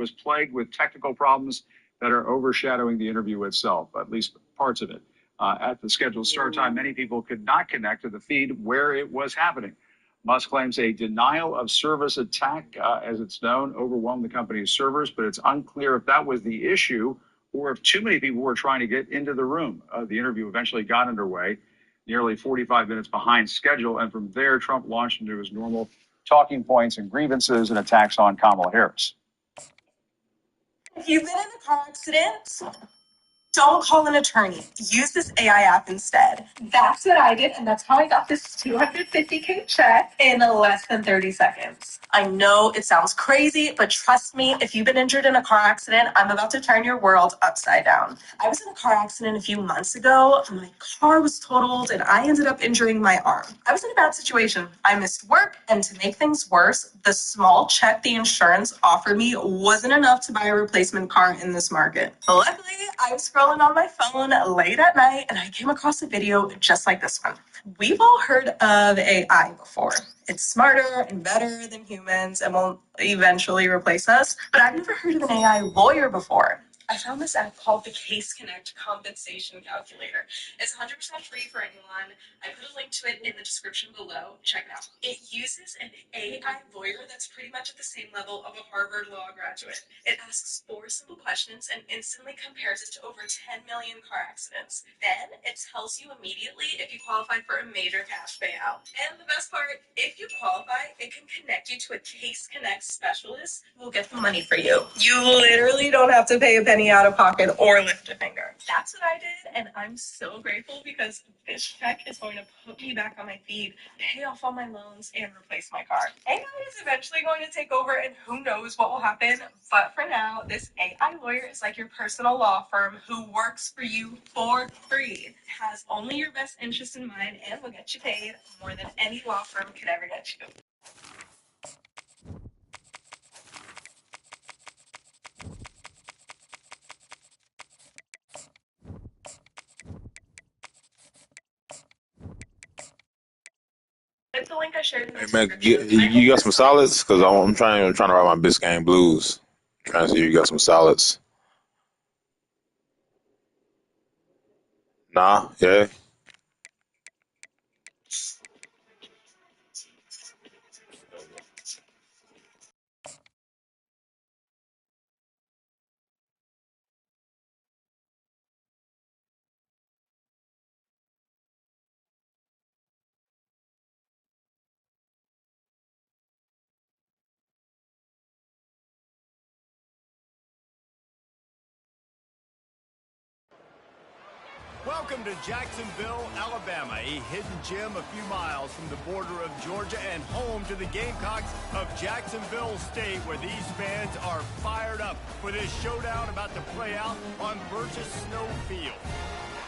was plagued with technical problems that are overshadowing the interview itself, at least parts of it. At the scheduled start time, many people could not connect to the feed where it was happening. Musk claims a denial of service attack, as it's known, overwhelmed the company's servers, but it's unclear if that was the issue or if too many people were trying to get into the room. The interview eventually got underway, nearly 45 minutes behind schedule, and from there, Trump launched into his normal talking points and grievances and attacks on Kamala Harris. If you've been in a car accident, don't call an attorney. Use this AI app instead. That's what I did, and that's how I got this $250K check in less than 30 seconds. I know it sounds crazy, but trust me, if you've been injured in a car accident, I'm about to turn your world upside down. I was in a car accident a few months ago. My car was totaled, and I ended up injuring my arm. I was in a bad situation. I missed work, and to make things worse, the small check the insurance offered me wasn't enough to buy a replacement car in this market. Luckily, I was scrolling on my phone late at night, and I came across a video just like this one. We've all heard of AI before. It's smarter and better than humans and will eventually replace us, but I've never heard of an AI lawyer before. I found this app called the Case Connect Compensation Calculator. It's 100% free for anyone. I put a link to it in the description below. Check it out. It uses an AI lawyer that's pretty much at the same level of a Harvard law graduate. It asks 4 simple questions and instantly compares it to over 10 million car accidents. Then it tells you immediately if you qualify for a major cash payout. And the best part, if you qualify, it can connect you to a Case Connect specialist who will get the money for you. You literally don't have to pay a penny out of pocket or lift a finger. That's what I did, and I'm so grateful because this check is going to put me back on my feet, pay off all my loans, and replace my car. AI is eventually going to take over, and who knows what will happen, but for now, this AI lawyer is like your personal law firm who works for you for free, has only your best interest in mind, and will get you paid more than any law firm could ever get you. The link I shared in the description. You got some solids? Because I'm trying to write my Biscayne blues. Trying to see if you got some solids. Nah, yeah. Welcome to Jacksonville, Alabama, a hidden gem a few miles from the border of Georgia and home to the Gamecocks of Jacksonville State, where these fans are fired up for this showdown about to play out on Burgess Snow Field.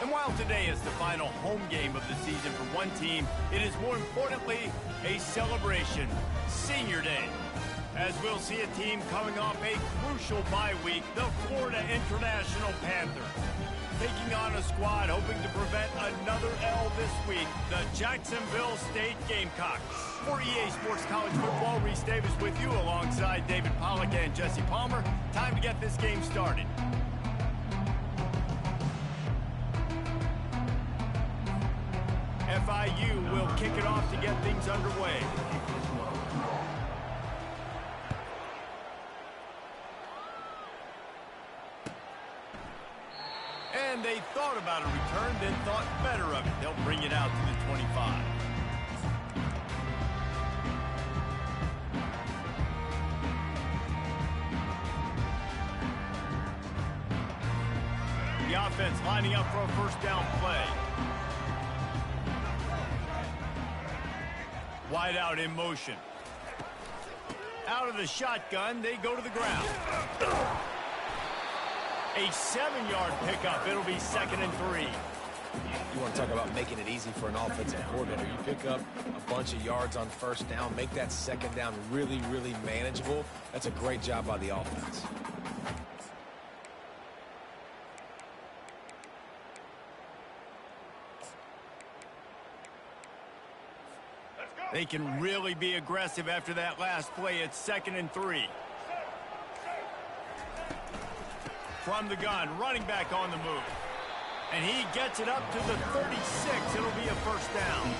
And while today is the final home game of the season for one team, it is more importantly a celebration, Senior Day, as we'll see a team coming off a crucial bye week, the Florida International Panthers, taking on a squad hoping to prevent another L this week, the Jacksonville State Gamecocks. For EA Sports College Football, Reese Davis with you alongside David Pollack and Jesse Palmer. Time to get this game started. FIU will kick it off to get things underway. And they thought about a return, then thought better of it. They'll bring it out to the 25. The offense lining up for a first down play. Wide out in motion. Out of the shotgun, they go to the ground. A 7-yard pickup. It'll be 2nd and 3. You want to talk about making it easy for an offensive coordinator. You pick up a bunch of yards on first down, make that second down really, really manageable. That's a great job by the offense. They can really be aggressive after that last play. It's 2nd and 3. from the gun, running back on the move. And he gets it up to the 36. It'll be a first down.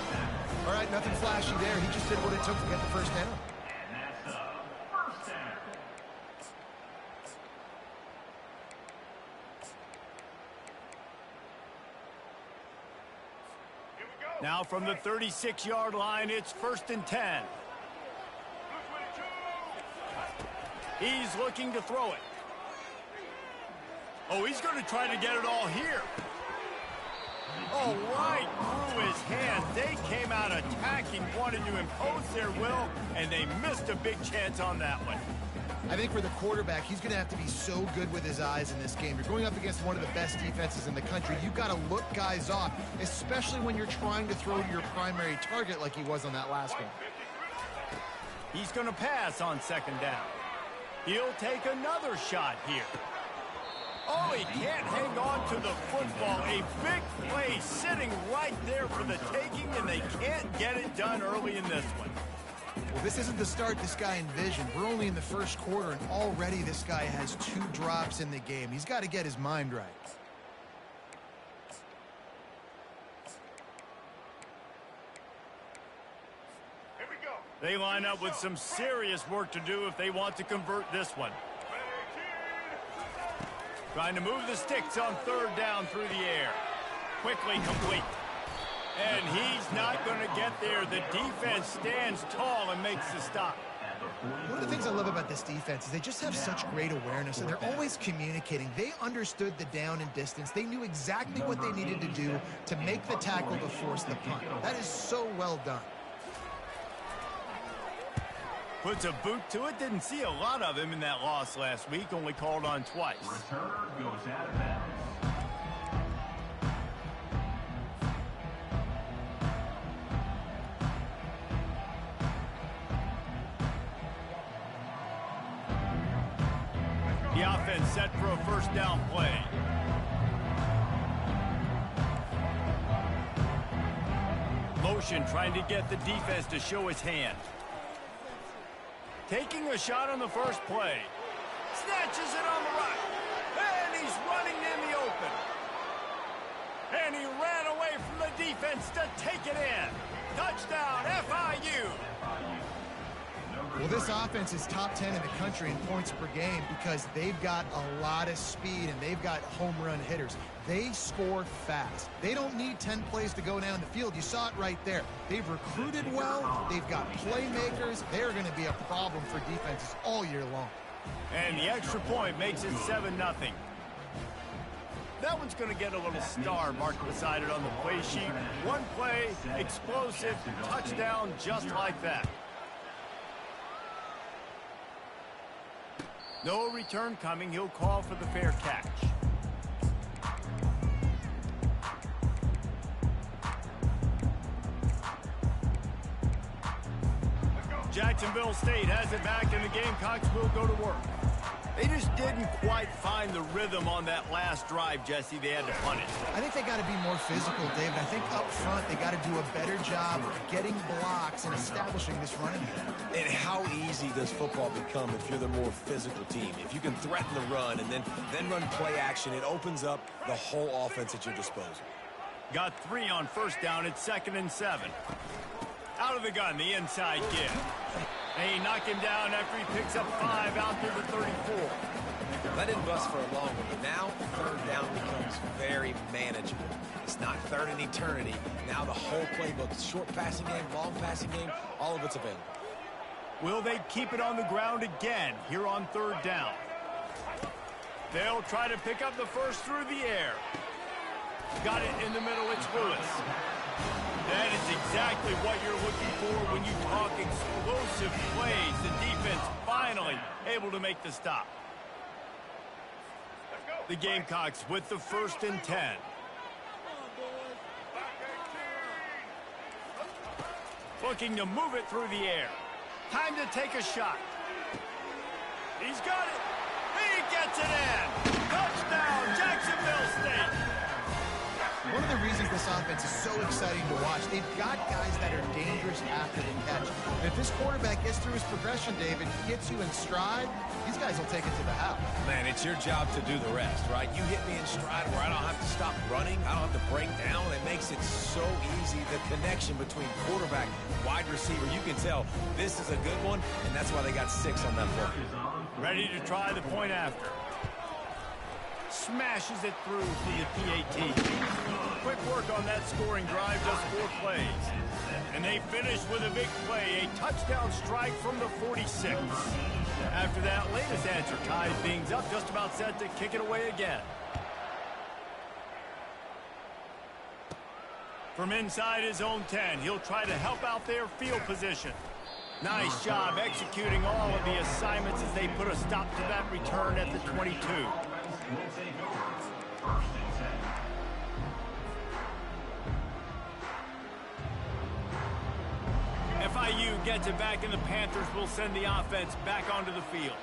All right, nothing flashy there. He just did what it took to get the first down. Now from the 36-yard line, it's 1st and 10. He's looking to throw it. Oh, he's going to try to get it all here. Oh, right through his hands. They came out attacking, wanted to impose their will, and they missed a big chance on that one. I think for the quarterback, he's going to have to be so good with his eyes in this game. You're going up against one of the best defenses in the country. You've got to look guys off, especially when you're trying to throw to your primary target like he was on that last one. He's going to pass on 2nd down. He'll take another shot here. Oh, he can't hang on to the football. A big play sitting right there for the taking, and they can't get it done early in this one. Well, this isn't the start this guy envisioned. We're only in the first quarter, and already this guy has 2 drops in the game. He's got to get his mind right. Here we go. They line up with some serious work to do if they want to convert this one. Trying to move the sticks on 3rd down through the air. Quickly complete. And he's not going to get there. The defense stands tall and makes the stop. One of the things I love about this defense is they just have such great awareness, and they're always communicating. They understood the down and distance. They knew exactly what they needed to do to make the tackle to force the punt. That is so well done. Puts a boot to it. Didn't see a lot of him in that loss last week. Only called on twice. Returner goes out of bounds. The offense set for a 1st down play. Motion trying to get the defense to show his hand. Taking a shot on the first play. Snatches it on the right. And he's running in the open. And he ran away from the defense to take it in. Touchdown, FIU. Well, this offense is top 10 in the country in points per game because they've got a lot of speed and they've got home run hitters. They score fast. They don't need 10 plays to go down the field. You saw it right there. They've recruited well. They've got playmakers. They're going to be a problem for defenses all year long. And the extra point makes it 7-0. That one's going to get a little star marked beside it on the play sheet. One play, explosive, touchdown, just like that. No return coming. He'll call for the fair catch. Jacksonville State has it back, and the Gamecocks will go to work. They just didn't quite find the rhythm on that last drive, Jesse. They had to punt it. I think they got to be more physical, David. I think up front they got to do a better job of getting blocks and establishing this running game. And how easy does football become if you're the more physical team? If you can threaten the run and then run play action, it opens up the whole offense at your disposal. Got 3 on 1st down. It's 2nd and 7. Out of the gun, the inside give. They knock him down after he picks up 5 out to the 34. That didn't bust for a long one, but now 3rd down becomes very manageable. It's not 3rd and eternity. Now the whole playbook, short passing game, long passing game, all of it's available. Will they keep it on the ground again here on 3rd down? They'll try to pick up the first through the air. Got it in the middle, it's Lewis. That is exactly what you're looking for when you talk explosive plays. The defense finally able to make the stop. The Gamecocks with the 1st and 10. Looking to move it through the air. Time to take a shot. He's got it. He gets it in. Touchdown, Jacksonville State. One of the reasons this offense is so exciting to watch, they've got guys that are dangerous after the catch. And if this quarterback gets through his progression, David, he gets you in stride, these guys will take it to the house. Man, it's It's your job to do the rest, right? You hit me in stride where I don't have to stop running. I don't have to break down. It makes it so easy. The connection between quarterback, wide receiver, you can tell this is a good one, and that's why they got 6 on that play. Ready to try the point after. Smashes it through for the PAT. Quick work on that scoring drive, just 4 plays. And they finish with a big play, a touchdown strike from the 46. After that latest answer ties things up, just about set to kick it away again. From inside his own 10, he'll try to help out their field position. Nice job executing all of the assignments as they put a stop to that return at the 22. FIU gets it back, and the Panthers will send the offense back onto the field.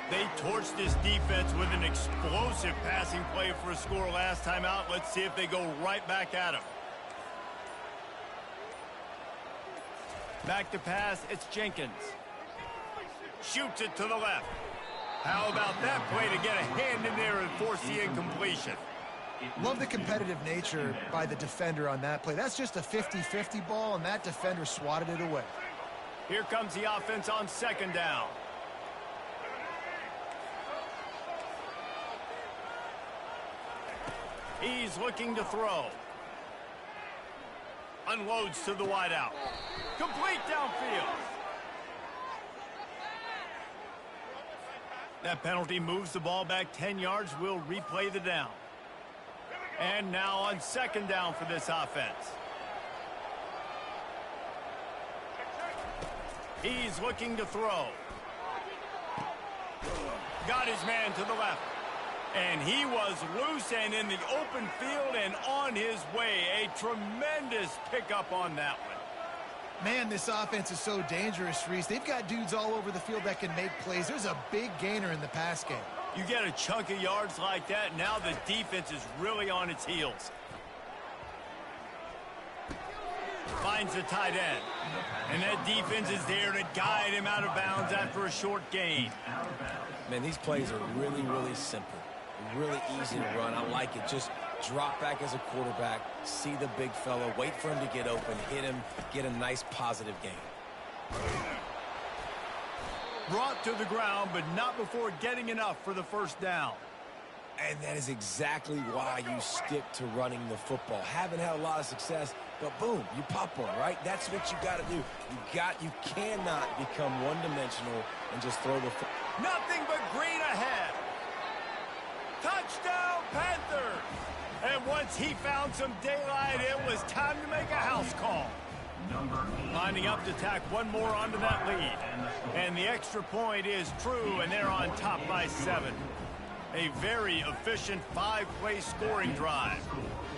They torched this defense with an explosive passing play for a score last time out. Let's see if they go right back at him. Back to pass, it's Jenkins. Shoots it to the left. How about that play to get a hand in there and force the incompletion? Love the competitive nature by the defender on that play. That's just a 50-50 ball, and that defender swatted it away. Here comes the offense on 2nd down. He's looking to throw. Unloads to the wideout. Complete downfield. That penalty moves the ball back 10 yards. We'll replay the down. And now on 2nd down for this offense. He's looking to throw. Got his man to the left. And he was loose and in the open field and on his way. A tremendous pickup on that one. Man, this offense is so dangerous, Reese. They've got dudes all over the field that can make plays. There's a big gainer in the pass game. You get a chunk of yards like that, now the defense is really on its heels. Finds the tight end. And that defense is there to guide him out of bounds after a short gain. Man, these plays are really, really simple. Really easy to run. I like it. Just drop back as a quarterback, see the big fella, wait for him to get open, hit him, get a nice positive gain. Brought to the ground, but not before getting enough for the 1st down. And that is exactly why you stick to running the football. Haven't had a lot of success, but boom, you pop one, right? That's what you got to do. You cannot become one-dimensional and just throw the football. Nothing but green ahead. Touchdown, Panthers! And once he found some daylight, it was time to make a house call. Lining up to tack one more onto that lead. And the extra point is true, and they're on top by 7. A very efficient 5-play scoring drive.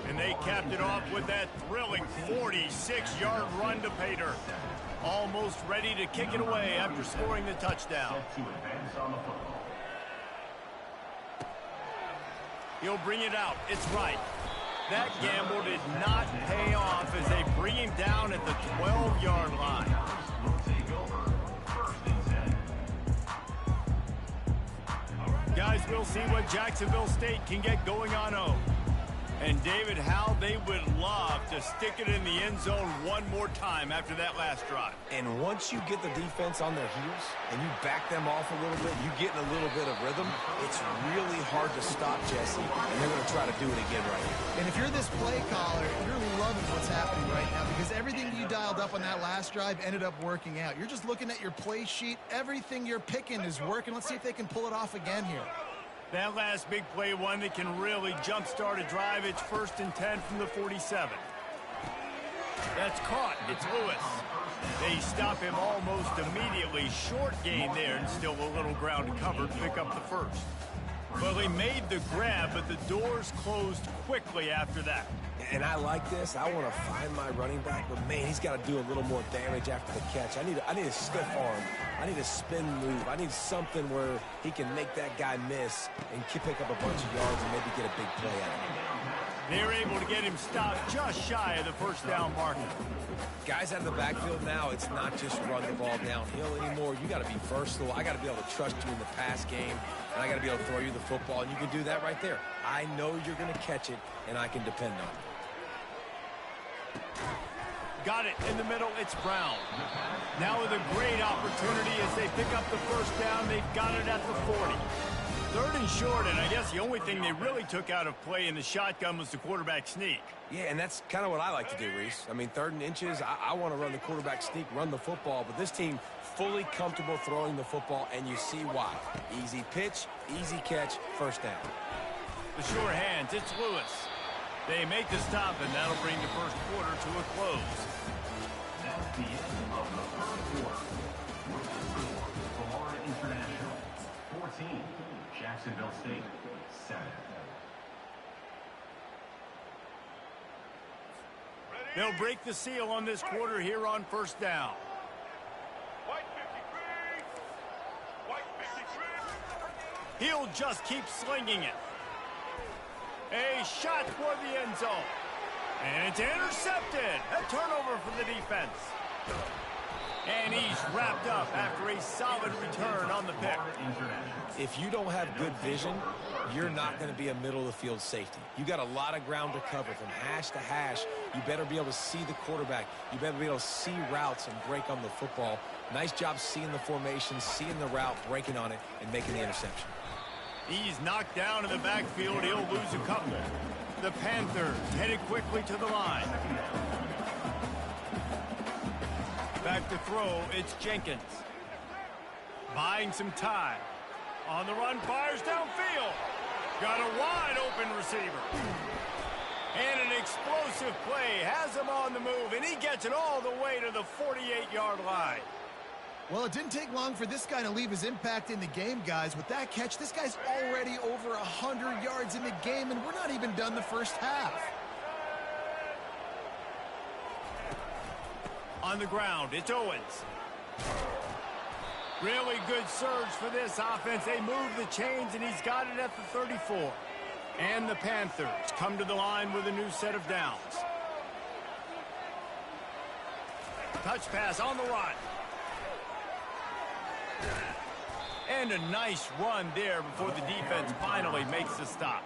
And they capped it off with that thrilling 46-yard run to pay dirt. Almost ready to kick it away after scoring the touchdown. He'll bring it out. It's right. That gamble did not pay off as they bring him down at the 12-yard line. Guys, we'll see what Jacksonville State can get going on 0. And David, how they would love to stick it in the end zone one more time after that last drive. And once you get the defense on their heels and you back them off a little bit, you get in a little bit of rhythm, it's really hard to stop, Jesse, and they're going to try to do it again right here. And if you're this play caller, you're loving what's happening right now because everything you dialed up on that last drive ended up working out. You're just looking at your play sheet. Everything you're picking is working. Let's see if they can pull it off again here. That last big play, one that can really jumpstart a drive. It's 1st and 10 from the 47. That's caught. It's Lewis. They stop him almost immediately. Short gain there, and still a little ground covered to pick up the 1st. Well, he made the grab, but the doors closed quickly after that. And I like this. I want to find my running back, but man, he's got to do a little more damage after the catch. I need a stiff arm. I need a spin move. I need something where he can make that guy miss and pick up a bunch of yards and maybe get a big play out of him. They're able to get him stopped just shy of the first down marker. Guys out of the backfield now, it's not just run the ball downhill anymore. You got to be versatile. I got to be able to trust you in the pass game, and I got to be able to throw you the football, and you can do that right there. I know you're going to catch it, and I can depend on it. Got it in the middle. It's Brown. Now with a great opportunity as they pick up the first down. They've got it at the 40. Third and short, and I guess the only thing they really took out of play in the shotgun was the quarterback sneak. Yeah, and that's kind of what I like to do, Reese. I mean, 3rd and inches, I want to run the quarterback sneak, run the football, but this team fully comfortable throwing the football, and you see why. Easy pitch, easy catch, first down. The sure hands, it's Lewis. They make the stop, and that'll bring the first quarter to a close. That's the end of the first quarter. With the score, Florida International 14, Jacksonville State 7. They'll break the seal on this quarter here on first down. He'll just keep slinging it. A shot for the end zone. And it's intercepted. A turnover for the defense. And he's wrapped up after a solid return on the pick. If you don't have good vision, you're not going to be a middle-of-the-field safety. You got a lot of ground to cover from hash to hash. You better be able to see the quarterback. You better be able to see routes and break on the football. Nice job seeing the formation, seeing the route, breaking on it, and making the interception. He's knocked down in the backfield. He'll lose a couple. The Panthers headed quickly to the line. Back to throw, it's Jenkins. Buying some time. On the run, fires downfield. Got a wide open receiver. And an explosive play has him on the move, and he gets it all the way to the 48-yard line. Well, it didn't take long for this guy to leave his impact in the game, guys. With that catch, this guy's already over 100 yards in the game, and we're not even done the first half. On the ground, it's Owens. Really good surge for this offense. They move the chains, and he's got it at the 34. And the Panthers come to the line with a new set of downs. Touch pass on the run. And a nice run there before the defense finally makes the stop.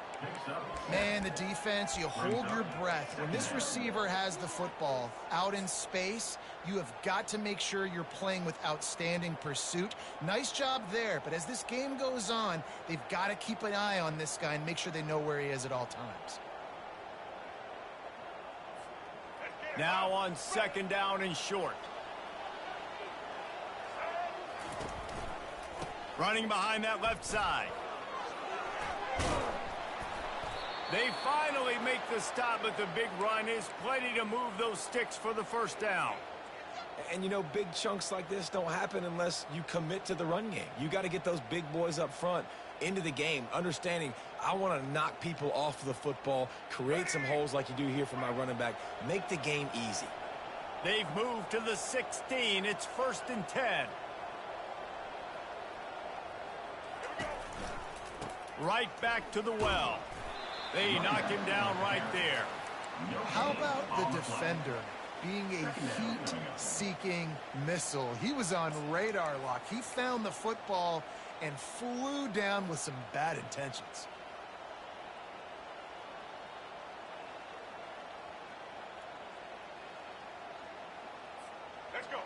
Man, the defense, you hold your breath. When this receiver has the football out in space, you have got to make sure you're playing with outstanding pursuit. Nice job there, but as this game goes on, they've got to keep an eye on this guy and make sure they know where he is at all times. Now on second down and short. Running behind that left side. They finally make the stop, but the big run is plenty to move those sticks for the first down. And, you know, big chunks like this don't happen unless you commit to the run game. You got to get those big boys up front into the game, understanding I want to knock people off the football, create some holes like you do here for my running back, make the game easy. They've moved to the 16. It's 1st and 10. Right back to the well. They knocked him down right there. How about the defender being a heat-seeking missile? He was on radar lock. He found the football and flew down with some bad intentions.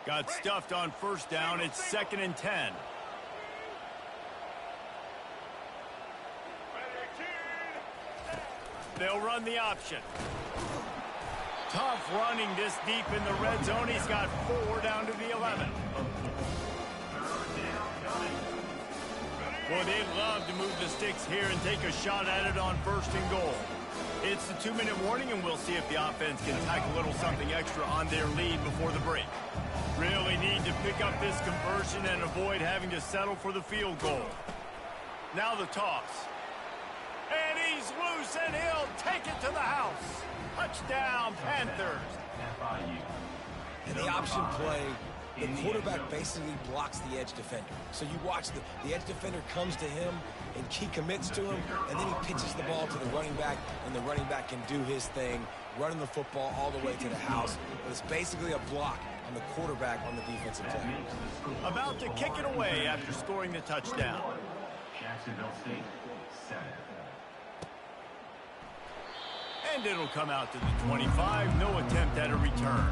Got stuffed on first down. It's 2nd and 10. They'll run the option. Tough running this deep in the red zone. He's got 4 down to the 11. Boy, they love to move the sticks here and take a shot at it on 1st and goal. It's the 2-minute warning, and we'll see if the offense can tack a little something extra on their lead before the break. Really need to pick up this conversion and avoid having to settle for the field goal. Now the toss. And he's loose, and he'll take it to the house. Touchdown, Panthers. FIU. And the option play the quarterback basically blocks the edge defender. So you watch the edge defender comes to him, and he commits to him, and then he pitches the ball to the running back, and the running back can do his thing, running the football all the way to the house. But it's basically a block on the quarterback on the defensive play. About to kick it away after scoring the touchdown. Jacksonville State, 7. And it'll come out to the 25. No attempt at a return.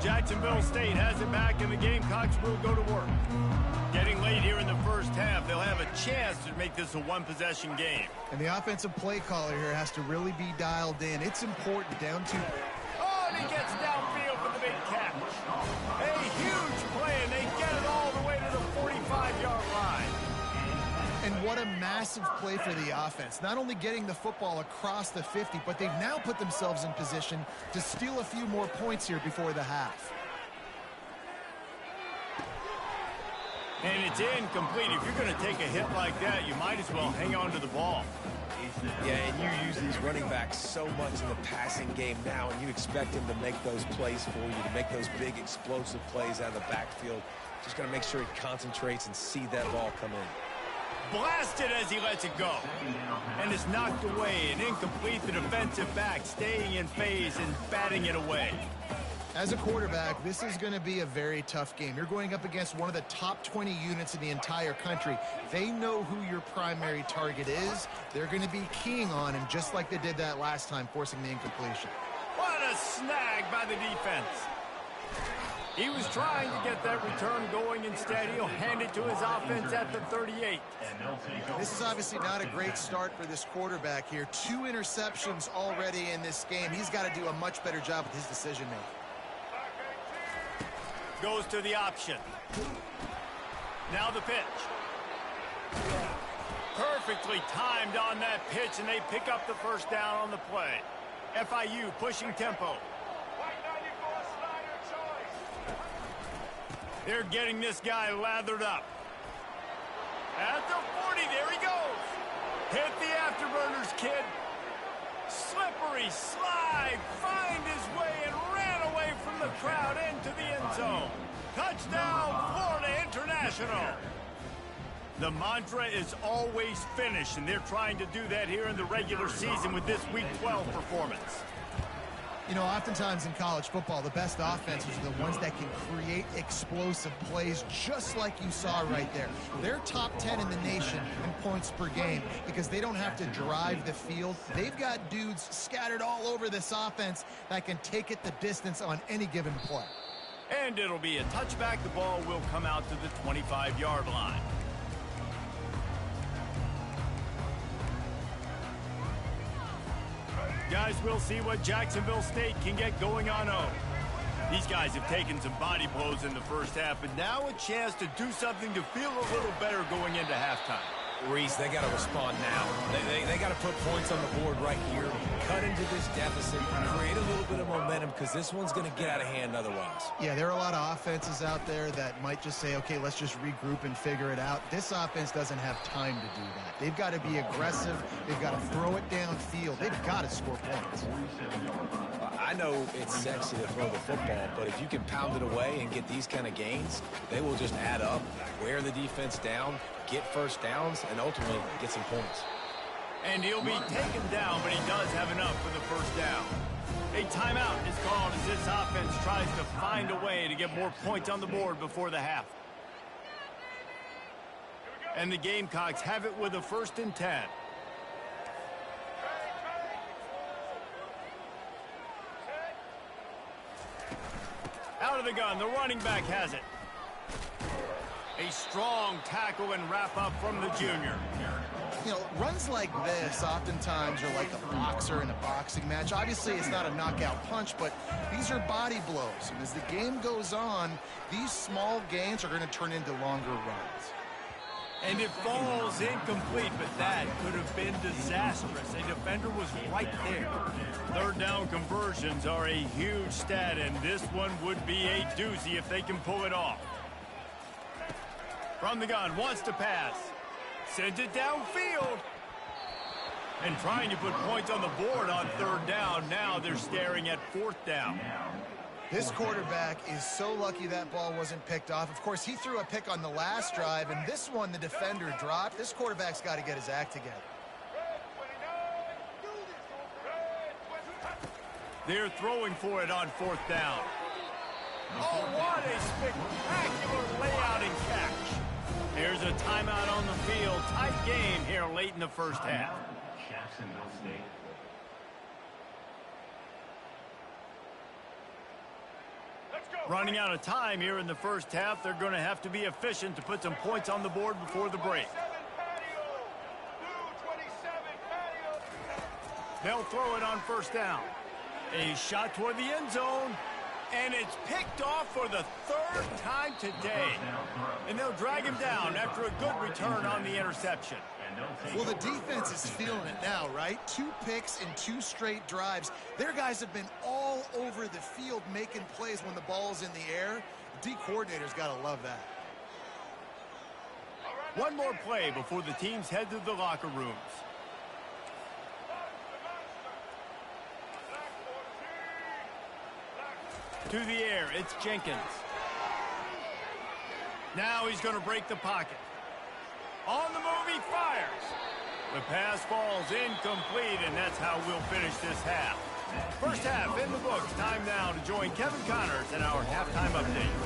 Jacksonville State has it back, and the Gamecocks will go to work. Getting late here in the first half, they'll have a chance to make this a one-possession game. And the offensive play caller here has to really be dialed in. It's important down to... Oh, and he gets downfield for the big catch. A huge play, and they get it all the way to the 45-yard line. And what a massive play for the offense. Not only getting the football across the 50, but they've now put themselves in position to steal a few more points here before the half. And it's incomplete. If you're going to take a hit like that, you might as well hang on to the ball. Yeah, and you use these running backs so much in the passing game now, and you expect them to make those plays for you, to make those big explosive plays out of the backfield. Just got to make sure he concentrates and see that ball come in. Blasted as he lets it go. And it's knocked away and incomplete. The defensive back staying in phase and batting it away. As a quarterback, this is going to be a very tough game. You're going up against one of the top 20 units in the entire country. They know who your primary target is. They're going to be keying on him just like they did that last time, forcing the incompletion. What a snag by the defense. He was trying to get that return going. Instead, he'll hand it to his offense at the 38. This is obviously not a great start for this quarterback here. 2 interceptions already in this game. He's got to do a much better job with his decision-making. Goes to the option. Now the pitch. Perfectly timed on that pitch, and they pick up the first down on the play. FIU pushing tempo. They're getting this guy lathered up. At the 40, there he goes. Hit the afterburners, kid. Slippery slide, find his way and ran away from the crowd into the end zone. Touchdown, Florida International. The mantra is always finish, and they're trying to do that here in the regular season with this Week 12 performance. You know, oftentimes in college football, the best offenses are the ones that can create explosive plays, just like you saw right there. They're top 10 in the nation in points per game because they don't have to drive the field. They've got dudes scattered all over this offense that can take it the distance on any given play. And it'll be a touchback. The ball will come out to the 25-yard line. Guys, we'll see what Jacksonville State can get going on O. These guys have taken some body blows in the first half, but now a chance to do something to feel a little better going into halftime. Reese, they got to respond now. They got to put points on the board right here, cut into this deficit, create a little bit of momentum because this one's going to get out of hand otherwise. Yeah, there are a lot of offenses out there that might just say, okay, let's just regroup and figure it out. This offense doesn't have time to do that. They've got to be aggressive. They've got to throw it downfield. They've got to score points. I know it's sexy to throw the football, but if you can pound it away and get these kind of gains, they will just add up, wear the defense down, get first downs, and ultimately get some points. And he'll be taken down, but he does have enough for the first down. A timeout is called as this offense tries to find a way to get more points on the board before the half. And the Gamecocks have it with a 1st and 10. Out of the gun, the running back has it. A strong tackle and wrap up from the junior. You know, runs like this oftentimes are like a boxer in a boxing match. Obviously, it's not a knockout punch, but these are body blows. And as the game goes on, these small gains are going to turn into longer runs. And it falls incomplete, but that could have been disastrous. A defender was right there. 3rd down conversions are a huge stat, and this one would be a doozy if they can pull it off. From the gun, wants to pass. Sends it downfield. And trying to put points on the board on third down. Now they're staring at fourth down. This quarterback is so lucky that ball wasn't picked off. Of course, he threw a pick on the last drive, and this one the defender dropped. This quarterback's got to get his act together. They're throwing for it on fourth down. Oh, what a spectacular layout and catch. Here's a timeout on the field. Tight game here late in the first half. Jacksonville State. Running out of time here in the first half. They're going to have to be efficient to put some points on the board before the break. They'll throw it on first down. A shot toward the end zone. And it's picked off for the third time today. And they'll drag him down after a good return on the interception. Well, the defense is feeling it now, right? 2 picks in 2 straight drives. Their guys have been all over the field making plays when the ball's in the air. The D coordinator's got to love that. One more play before the teams head to the locker rooms. To the air, it's Jenkins. Now he's going to break the pocket. On the move, he fires. The pass falls incomplete, and that's how we'll finish this half. First half in the books. Time now to join Kevin Connors in our halftime update.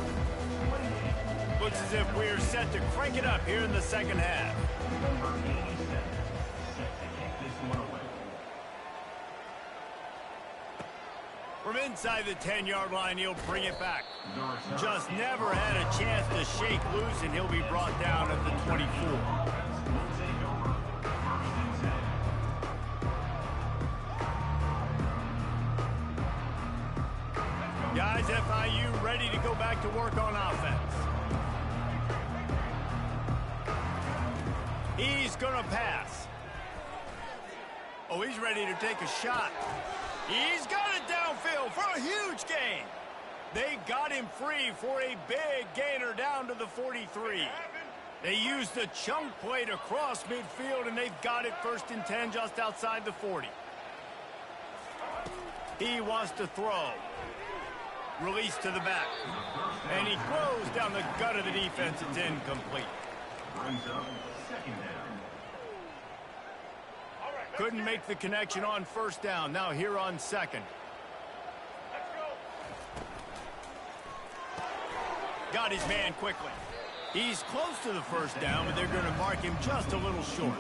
Looks as if we're set to crank it up here in the second half. From inside the 10-yard line, he'll bring it back. Just never had a chance to shake loose, and he'll be brought down at the 24. Guys, FIU ready to go back to work on offense. He's going to pass. Oh, he's ready to take a shot. He's got it downfield for a huge gain. They got him free for a big gainer down to the 43. They used the chunk play to cross midfield, and they've got it 1st and 10 just outside the 40. He wants to throw. Release to the back. And he throws down the gut of the defense. It's incomplete. Brings up second down. Couldn't make the connection on first down. Now here on second. Got his man quickly. He's close to the first down, but they're going to mark him just a little short.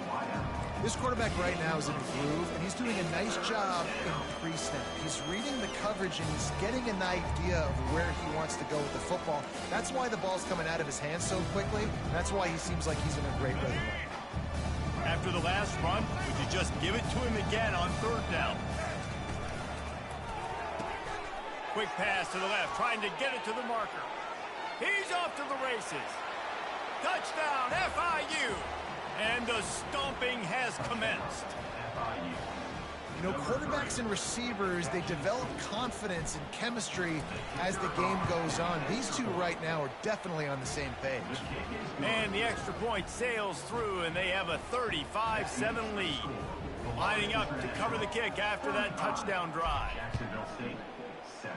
This quarterback right now is in a groove, and he's doing a nice job in pre-snap. He's reading the coverage, and he's getting an idea of where he wants to go with the football. That's why the ball's coming out of his hands so quickly. That's why he seems like he's in a great rhythm. After the last run, would you just give it to him again on third down? Quick pass to the left, trying to get it to the marker. He's off to the races. Touchdown, FIU. And the stomping has commenced. You know, quarterbacks and receivers, they develop confidence and chemistry as the game goes on. These two right now are definitely on the same page. And the extra point sails through, and they have a 35-7 lead. Lining up to cover the kick after that touchdown drive. Jacksonville State, 7.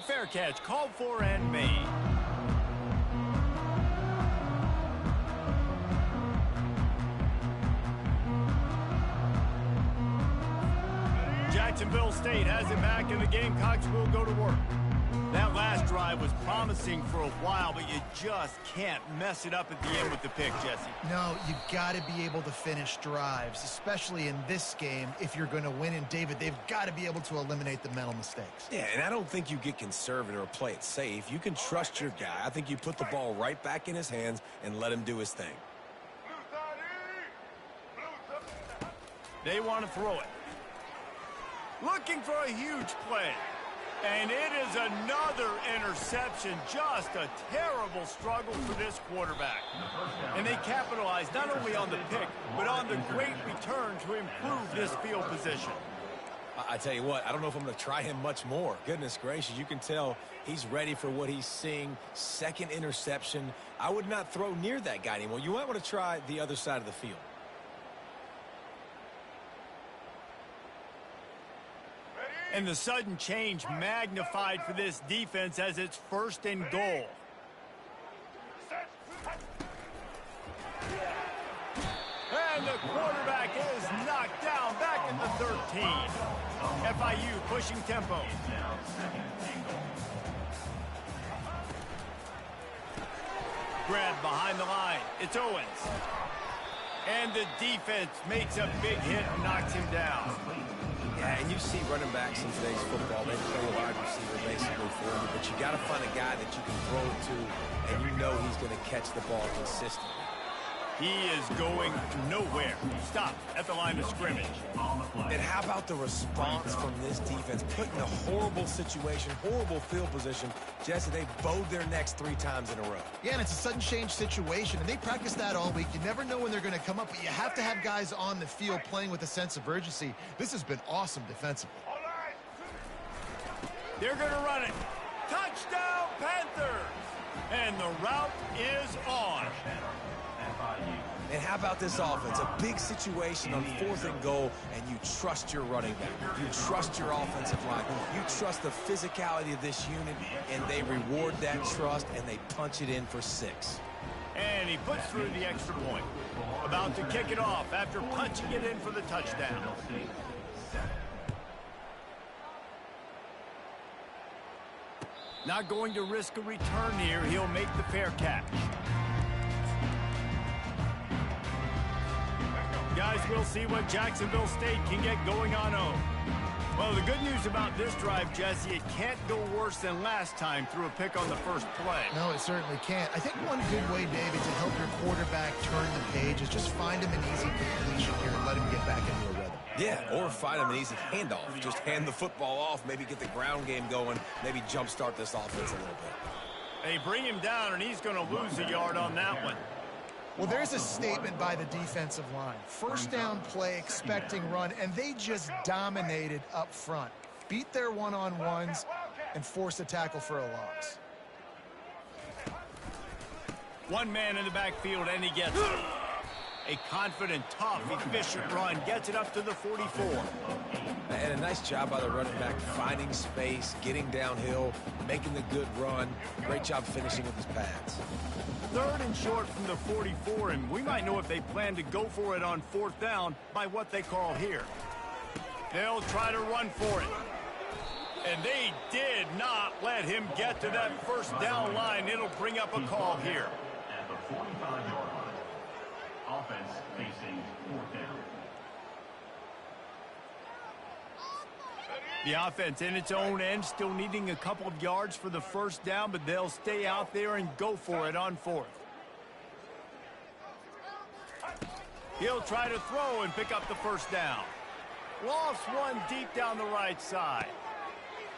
Fair catch called for and made. Jacksonville State has it back, and the Gamecocks will go to work. That last drive was promising for a while, but you just can't mess it up at the end with the pick, Jesse. No, you've got to be able to finish drives, especially in this game. If you're going to win, and David, they've got to be able to eliminate the mental mistakes. Yeah, and I don't think you get conservative or play it safe. You can trust your guy. I think you put the ball right back in his hands and let him do his thing. They want to throw it. Looking for a huge play. And it is another interception. Just a terrible struggle for this quarterback. And they capitalize not only on the pick, but on the great return to improve this field position. I tell you what, I don't know if I'm going to try him much more. Goodness gracious, you can tell he's ready for what he's seeing. Second interception. I would not throw near that guy anymore. You might want to try the other side of the field. And the sudden change magnified for this defense as it's 1st and goal. And the quarterback is knocked down back at the 13. FIU pushing tempo. Grab behind the line. It's Owens. And the defense makes a big hit and knocks him down. Yeah, and you see running backs in today's football, they play a wide receiver basically for you, but you got to find a guy that you can throw it to, and you know he's going to catch the ball consistently. He is going nowhere. Stop at the line of scrimmage. And how about the response from this defense? Put in a horrible situation, horrible field position. Jesse, they bowed their necks 3 times in a row. Yeah, and it's a sudden change situation, and they practice that all week. You never know when they're going to come up, but you have to have guys on the field playing with a sense of urgency. This has been awesome defensively. They're going to run it. Touchdown, Panthers! And the route is on. And how about this offense? A big situation on 4th and goal, and you trust your running back. You trust your offensive line. You trust the physicality of this unit, and they reward that trust, and they punch it in for 6. And he puts through the extra point. About to kick it off after punching it in for the touchdown. Not going to risk a return here. He'll make the fair catch. Guys, we'll see what Jacksonville State can get going on home. Well, the good news about this drive, Jesse, it can't go worse than last time through a pick on the first play. No, it certainly can't. I think one good way, David, to help your quarterback turn the page is just find him an easy completion here and let him get back into a rhythm. Yeah, or find him an easy handoff. Just hand the football off, maybe get the ground game going, maybe jumpstart this offense a little bit. They bring him down, and he's going to lose a yard on that one. Well, there's a statement by the defensive line. First down play, expecting run, and they just dominated up front. Beat their one-on-ones and forced a tackle for a loss. One man in the backfield, and he gets it. A confident, tough, efficient run gets it up to the 44. And a nice job by the running back, finding space, getting downhill, making the good run. Great job finishing with his pads. 3rd and short from the 44, and we might know if they plan to go for it on 4th down by what they call here. They'll try to run for it. And they did not let him get to that 1st down line. It'll bring up a call here. At the 45-yard line. Offense facing 4th down. The offense in its own end, still needing a couple of yards for the 1st down, but they'll stay out there and go for it on 4th. He'll try to throw and pick up the 1st down. Lofts one deep down the right side.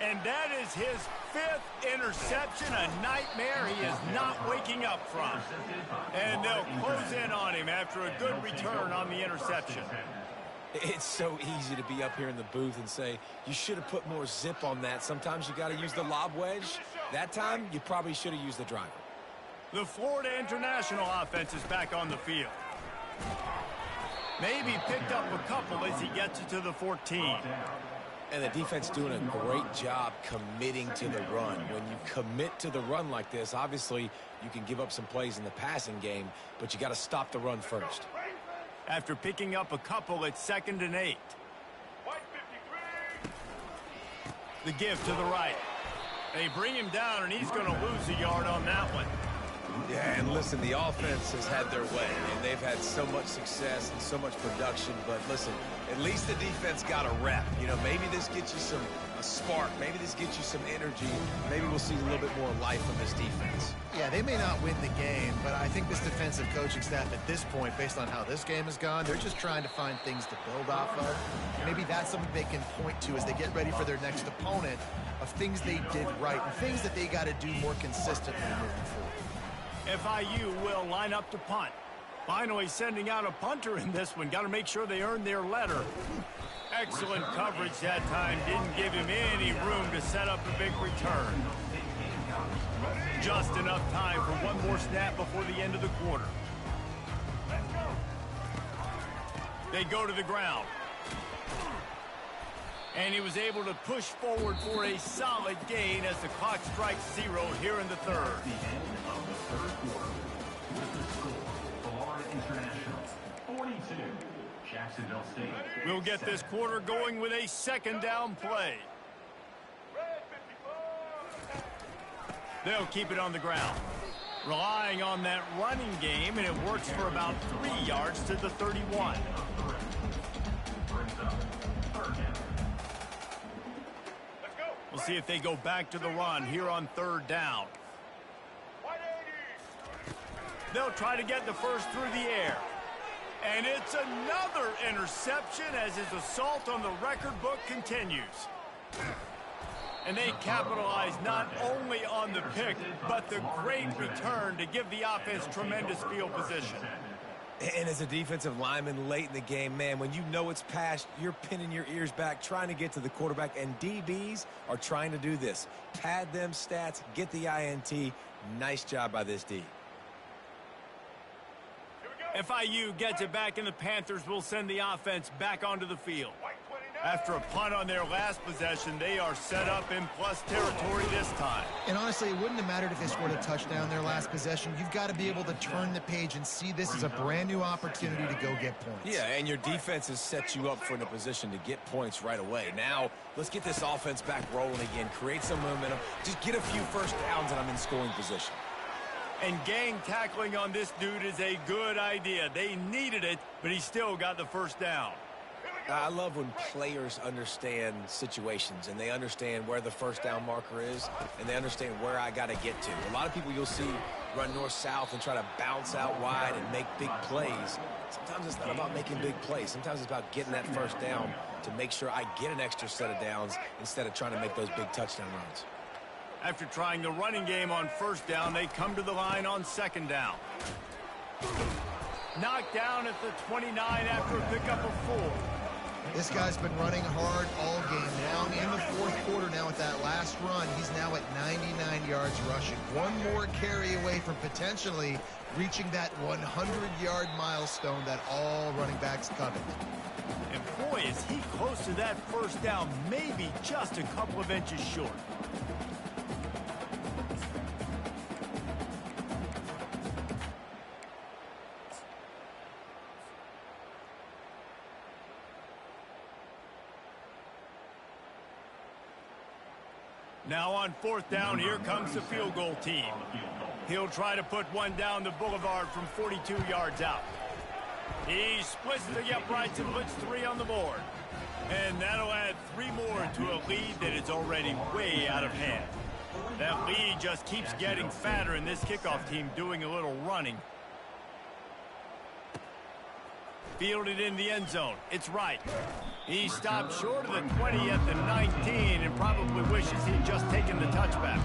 And that is his 5th interception, a nightmare he is not waking up from. And they'll close in on him after a good return on the interception. It's so easy to be up here in the booth and say, you should have put more zip on that. Sometimes you got to use the lob wedge. That time, you probably should have used the driver. The Florida International offense is back on the field. Maybe picked up a couple as he gets it to the 14. And the defense doing a great job committing to the run. When you commit to the run like this, obviously you can give up some plays in the passing game, but you got to stop the run first. After picking up a couple, it's 2nd and 8. The give to the right. They bring him down, and he's going to lose a yard on that one. Yeah, and listen, the offense has had their way, and they've had so much success and so much production. But listen, at least the defense got a rep. You know, maybe this gets you a spark. Maybe this gets you some energy. Maybe we'll see a little bit more life from this defense. Yeah, they may not win the game, but I think this defensive coaching staff at this point, based on how this game has gone, they're just trying to find things to build off of. Maybe that's something they can point to as they get ready for their next opponent, of things they did right and things that they got to do more consistently moving forward. FIU will line up to punt. Finally sending out a punter in this one. Got to make sure they earn their letter. Excellent coverage that time. Didn't give him any room to set up a big return. Just enough time for one more snap before the end of the quarter. They go to the ground. And he was able to push forward for a solid gain as the clock strikes 0 here in the third. The end of the third quarter. With the score, Florida International 42, Jacksonville State. We'll get this quarter going with a second down play. They'll keep it on the ground, relying on that running game, and it works for about 3 yards to the 31. We'll see if they go back to the run here on third down. They'll try to get the first through the air. And it's another interception as his assault on the record book continues. And they capitalize not only on the pick, but the great return to give the offense tremendous field position. And as a defensive lineman late in the game, man, when you know it's past, you're pinning your ears back, trying to get to the quarterback, and DBs are trying to do this. Pad them stats, get the INT. Nice job by this D. FIU gets it back, and the Panthers will send the offense back onto the field. After a punt on their last possession, they are set up in plus territory this time. And honestly, it wouldn't have mattered if they scored a touchdown their last possession. You've got to be able to turn the page and see this as a brand new opportunity to go get points. Yeah, and your defense has set you up for a position to get points right away. Now, let's get this offense back rolling again, create some momentum, just get a few first downs, and I'm in scoring position. And gang tackling on this dude is a good idea. They needed it, but he still got the first down. I love when players understand situations and they understand where the first down marker is and they understand where I got to get to. A lot of people you'll see run north-south and try to bounce out wide and make big plays. Sometimes it's not about making big plays. Sometimes it's about getting that first down to make sure I get an extra set of downs instead of trying to make those big touchdown runs. After trying the running game on first down, they come to the line on second down. Knocked down at the 29 after a pickup of 4. This guy's been running hard all game. Now in the fourth quarter, now with that last run, he's now at 99 yards rushing. One more carry away from potentially reaching that 100-yard milestone that all running backs covet. And boy, is he close to that first down, maybe just a couple of inches short. Now on fourth down, here comes the field goal team. He'll try to put one down the boulevard from 42 yards out. He splits the uprights and puts 3 on the board. And that'll add 3 more to a lead that is already way out of hand. That lead just keeps getting fatter, and this kickoff team doing a little running. Fielded in the end zone. It's right. He stopped short of the 20 at the 19 and probably wishes he'd just taken the touchback.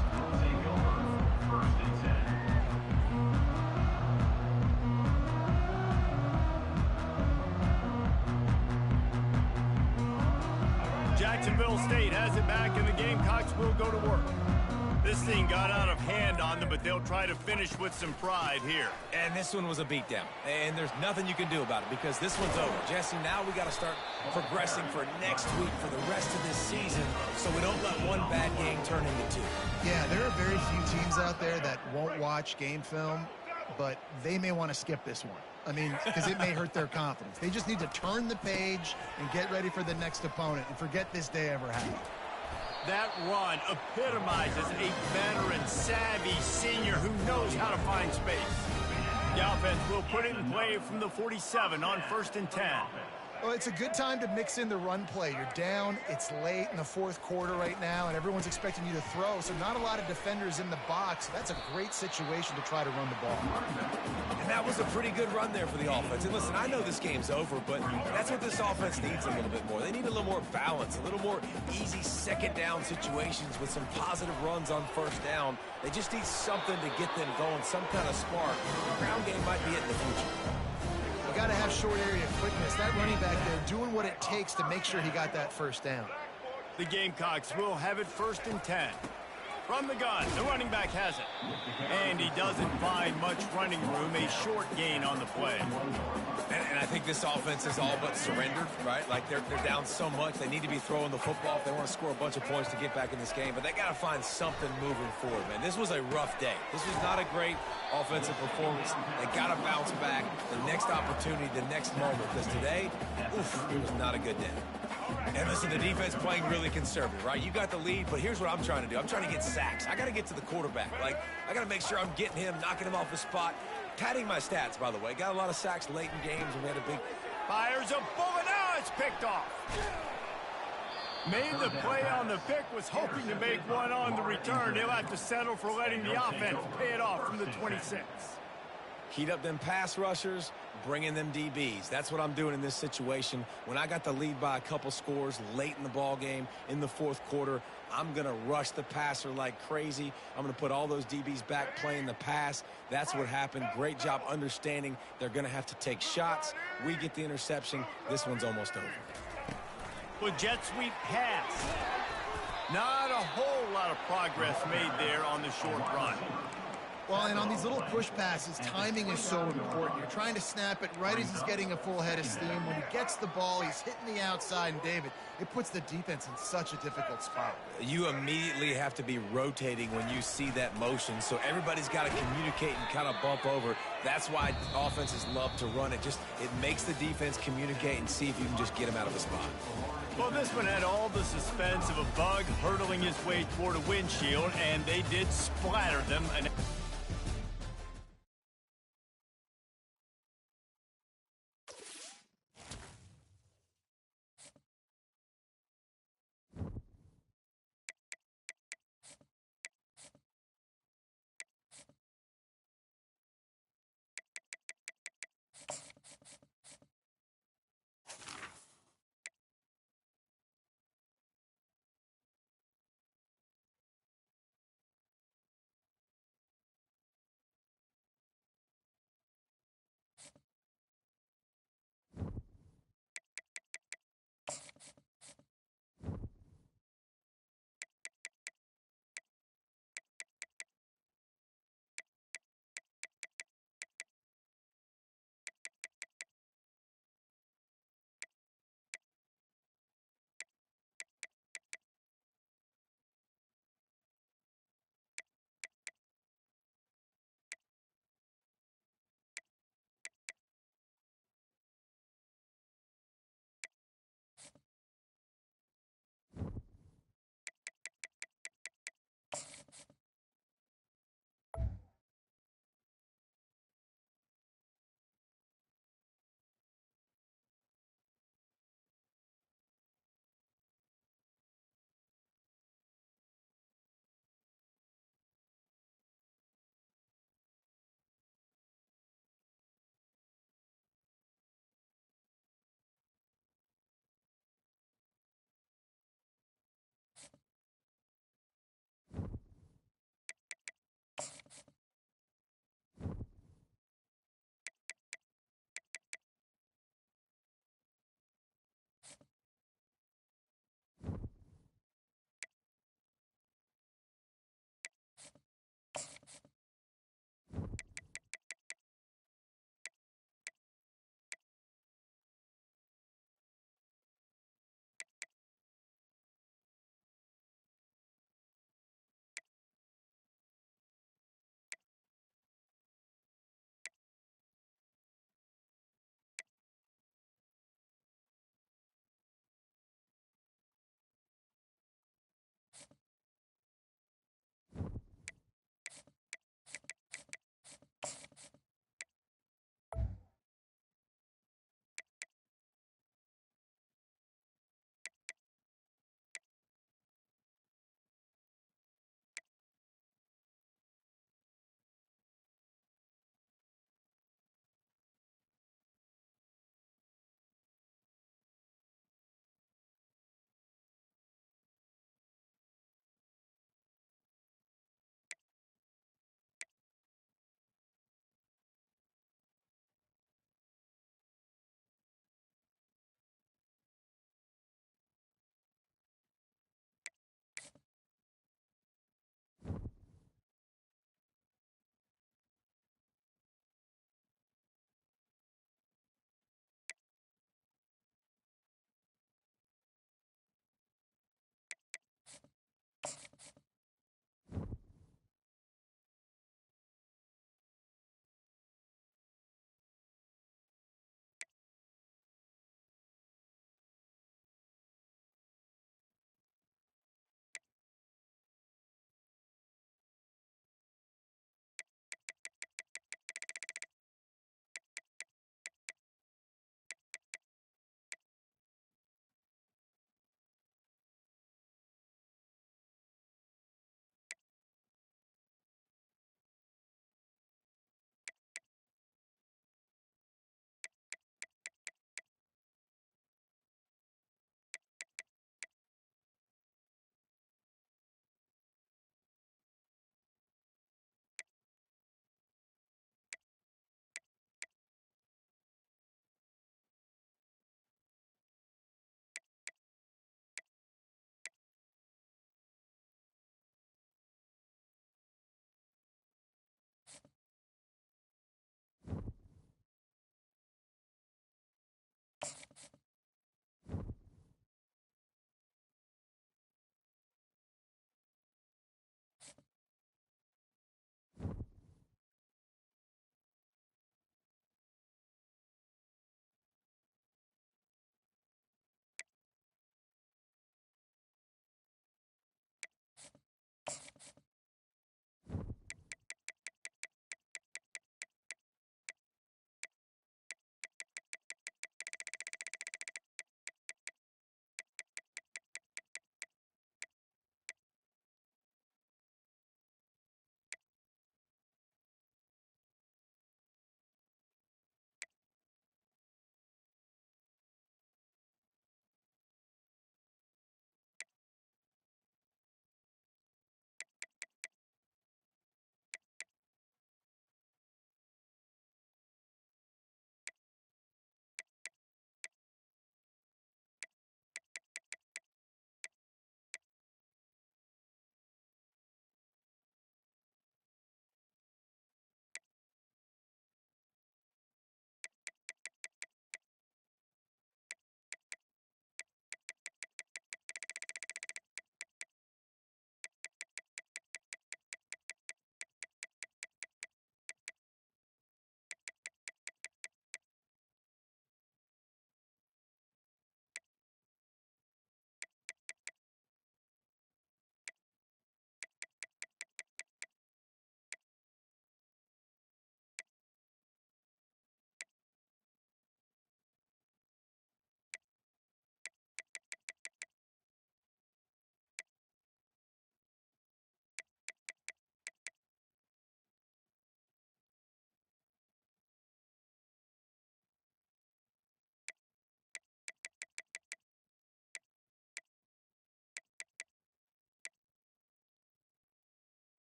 Jacksonville State has it back, and the Gamecocks will go to work. This thing got out of hand on them, but they'll try to finish with some pride here. And this one was a beatdown. And there's nothing you can do about it because this one's over. Jesse, now we got to start progressing for next week for the rest of this season so we don't let one bad game turn into 2. Yeah, there are very few teams out there that won't watch game film, but they may want to skip this one. I mean, because it may hurt their confidence. They just need to turn the page and get ready for the next opponent and forget this day ever happened. That run epitomizes a veteran, savvy senior who knows how to find space. The offense will put it in play from the 47 on 1st and 10. Well, it's a good time to mix in the run play. You're down, it's late in the fourth quarter right now, and everyone's expecting you to throw, so not a lot of defenders in the box. That's a great situation to try to run the ball. And that was a pretty good run there for the offense. And listen, I know this game's over, but that's what this offense needs a little bit more. They need a little more balance, a little more easy second down situations with some positive runs on first down. They just need something to get them going, some kind of spark. The ground game might be it in the future. You got to have short area quickness. That running back there doing what it takes to make sure he got that first down. The Gamecocks will have it 1st and 10. From the gun, the running back has it. And he doesn't find much running room, a short gain on the play. And I think this offense is all but surrendered, right? Like they're down so much, they need to be throwing the football if they want to score a bunch of points to get back in this game. But they got to find something moving forward, man. This was a rough day. This was not a great offensive performance. They got to bounce back the next opportunity, the next moment. Because today, it was not a good day. And listen, the defense playing really conservative, right? You got the lead, but here's what I'm trying to do. I'm trying to get sacks. I got to get to the quarterback. Like, I got to make sure I'm getting him, knocking him off the spot. Padding my stats, by the way. Got a lot of sacks late in games, and we had a big... Fires a bullet. Now it's picked off. Made the play on the pick, was hoping to make one on the return. He'll have to settle for letting the offense pay it off from the 26. Heat up them pass rushers, bring in them DBs. That's what I'm doing in this situation. When I got the lead by a couple scores late in the ball game, in the 4th quarter, I'm going to rush the passer like crazy. I'm going to put all those DBs back playing the pass. That's what happened. Great job understanding they're going to have to take shots. We get the interception. This one's almost over. Well, jet sweep pass. Not a whole lot of progress made there on the short run. Well, and on these little push passes, timing is so important. You're trying to snap it right as he's getting a full head of steam. When he gets the ball, he's hitting the outside, and David, it puts the defense in such a difficult spot. You immediately have to be rotating when you see that motion, so everybody's got to communicate and kind of bump over. That's why offenses love to run it. It makes the defense communicate and see if you can just get him out of the spot. Well, this one had all the suspense of a bug hurtling his way toward a windshield, and they did splatter them.